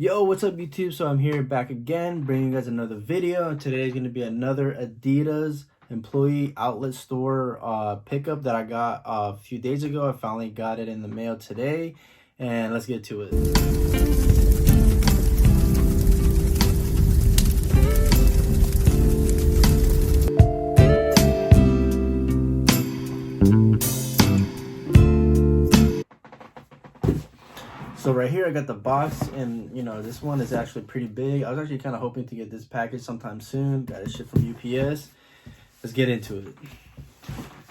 Yo, what's up YouTube? So I'm here back again, bringing you guys another video. Today is going to be another Adidas Employee outlet store pickup that I got a few days ago. I finally got it in the mail today, and let's get to it. So right here I got the box, and this one is actually pretty big. I was actually kind of hoping to get this package sometime soon. Got it shipped from UPS. Let's get into it.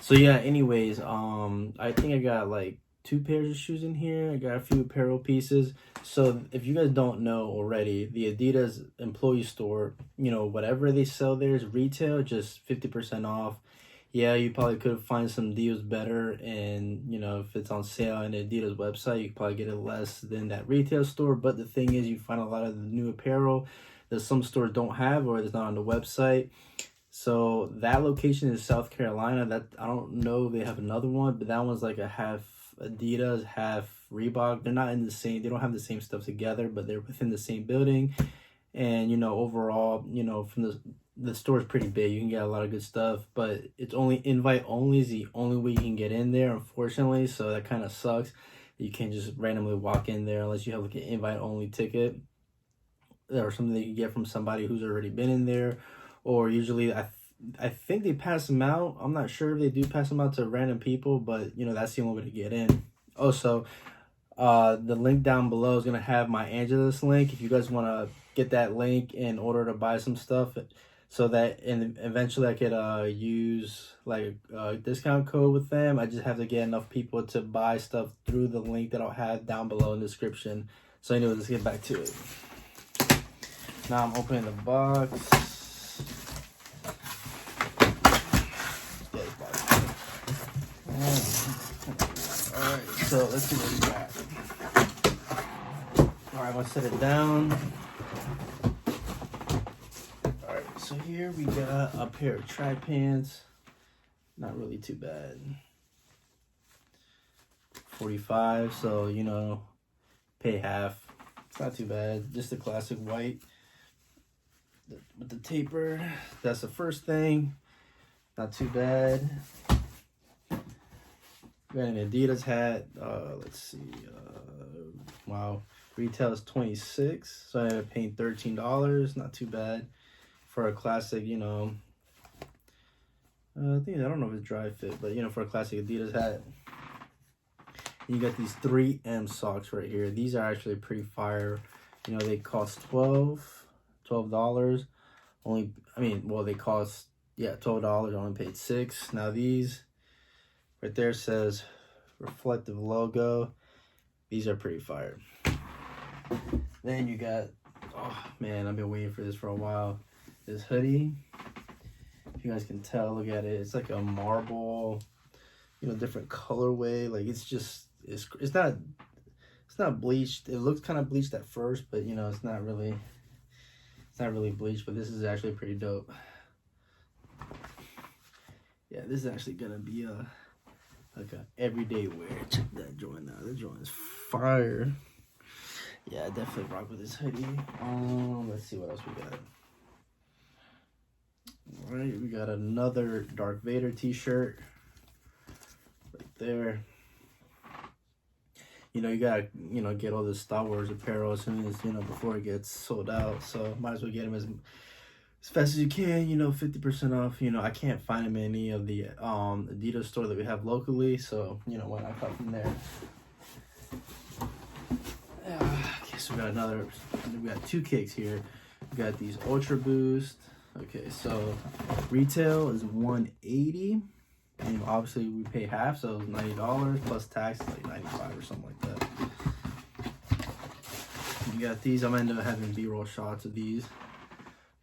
So yeah, anyways, I think I got like 2 pairs of shoes in here. I got a few apparel pieces. So if you guys don't know already, the Adidas Employee store, whatever they sell there is retail, just 50% off. Yeah, you probably could find some deals better, and if it's on sale on the Adidas website, you could probably get it less than that retail store. But the thing is, you find a lot of the new apparel that some stores don't have, or it's not on the website. So that location is South Carolina. That I don't know if they have another one, but that one's like a half Adidas, half Reebok. They're not in the same, they don't have the same stuff together, but they're within the same building. And overall, from the store is pretty big. You can get a lot of good stuff, but it's only invite only is the only way you can get in there, unfortunately. So that kind of sucks. You can't just randomly walk in there unless you have like an invite only ticket or something that you get from somebody who's already been in there. Or usually I think they pass them out. I'm not sure if they do pass them out to random people, but that's the only way to get in. Also, the link down below is gonna have my Angelus link if you guys want to get that link in order to buy some stuff, so that eventually I could use like a discount code with them. I just have to get enough people to buy stuff through the link that I'll have down below in the description. So anyway, let's get back to it. Now I'm opening the box. Alright, so let's see what we got. Alright, I'm gonna set it down. Alright, so here we got a pair of track pants. Not really too bad. 45, so pay half. It's not too bad. Just a classic white with the taper. That's the first thing. Not too bad. Got an Adidas hat. Let's see. Wow, retail is $26, so I ended up paying $13. Not too bad for a classic. I don't know if it's dry fit, but for a classic Adidas hat. And you got these 3M socks right here. These are actually pretty fire. They cost $12. Only, they cost $12. I only paid $6. Now these. Right there says reflective logo. These are pretty fire. Then you got, oh man, I've been waiting for this for a while. This hoodie. If you guys can tell, look at it. It's like a marble, different colorway. Like it's not bleached. It looks kind of bleached at first, but it's not really bleached. But this is actually pretty dope. Yeah, this is actually gonna be like a everyday wear. Check that joint out. That joint is fire. Yeah, I definitely rock with this hoodie. Let's see what else we got. All right, we got another Darth Vader t-shirt right there. You gotta get all this Star Wars apparel as soon as before it gets sold out. So might as well get them as fast as you can, 50% off. I can't find them in any of the Adidas store that we have locally, so why not cut from there. Okay, so we got 2 kicks here. We got these Ultra Boost. Okay, so retail is $180, and obviously we pay half, so it's $90 plus tax, like $95 or something like that. You got these. I'm gonna end up having B-roll shots of these.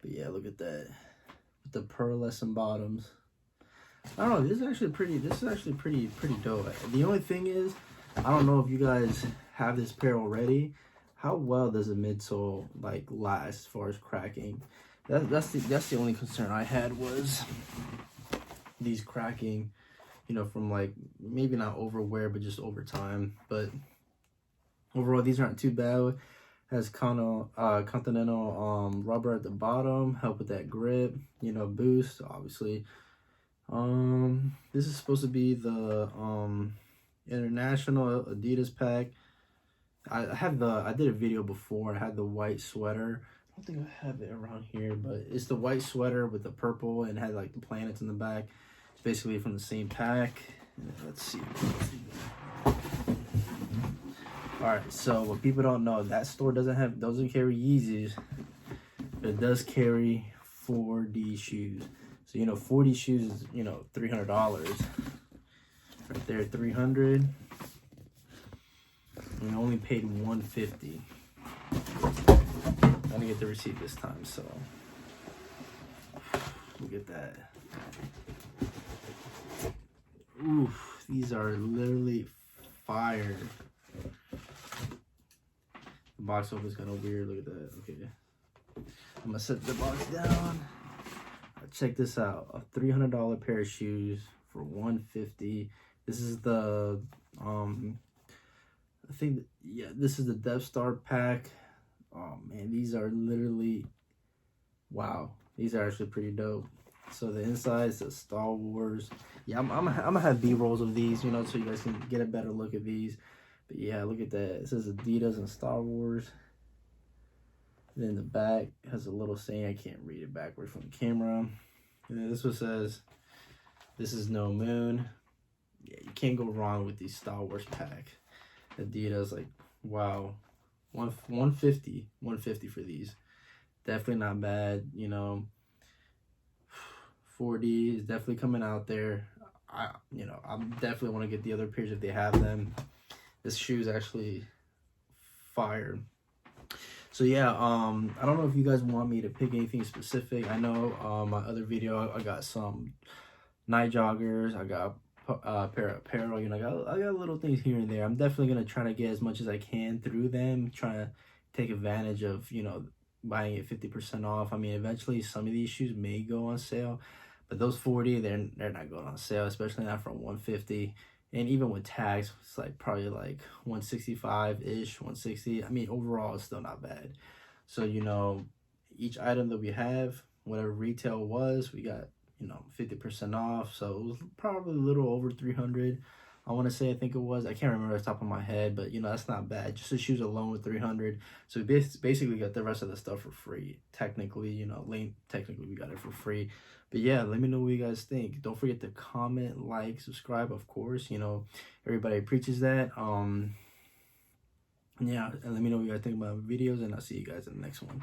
But yeah, look at that with the pearlescent bottoms. I don't know. This is actually pretty dope. The only thing is, I don't know if you guys have this pair already. How well does the midsole like last as far as cracking? That's the only concern I had, was these cracking. From like maybe not overwear, but just over time. But overall, these aren't too bad. Has continental rubber at the bottom, help with that grip, you know, boost, obviously. This is supposed to be the international Adidas pack. I did a video before. I had the white sweater. I don't think I have it around here, but it's the white sweater with the purple and had like the planets in the back. It's basically from the same pack. Let's see. All right, so what people don't know, that store doesn't carry Yeezys, but it does carry 4D shoes. So, you know, 4D shoes is, you know, $300. Right there, 300. And I only paid $150. I'm gonna get the receipt this time, so look at that. Oof, these are literally fire. The box opens kind of weird. Look at that. Okay, I'm gonna set the box down. Check this out: a $300 pair of shoes for $150. This is the I think, yeah, this is the Death Star pack. Oh man, these are literally, wow. These are actually pretty dope. So the inside says Star Wars. Yeah, I'm gonna have B-rolls of these, you know, so you guys can get a better look at these. But yeah, look at that. It says Adidas and Star Wars. And then the back has a little saying. I can't read it backward from the camera. And then this one says, "This is no moon." Yeah, you can't go wrong with these Star Wars pack. Adidas, like, wow, 150 for these. Definitely not bad, you know. 4D is definitely coming out there. I definitely want to get the other pairs if they have them. This shoe is actually fire. So yeah, I don't know if you guys want me to pick anything specific. I know my other video, I got some night joggers, I got pair of apparel, you know, I got little things here and there. I'm definitely gonna try to get as much as I can through them, trying to take advantage of, you know, buying it 50% off. I mean, eventually some of these shoes may go on sale, but those 40, they're not going on sale, especially not from 150. And even with tax, it's like probably like 165-ish, 160. I mean, overall, it's still not bad. So, you know, each item that we have, whatever retail was, we got, you know, 50% off. So it was probably a little over 300. I want to say, I think it was, I can't remember off the top of my head, but you know, that's not bad. Just the shoes alone with 300. So we basically got the rest of the stuff for free. Technically, you know, technically we got it for free. But yeah, let me know what you guys think. Don't forget to comment, like, subscribe, of course. You know, everybody preaches that. Yeah, and let me know what you guys think about videos, and I'll see you guys in the next one.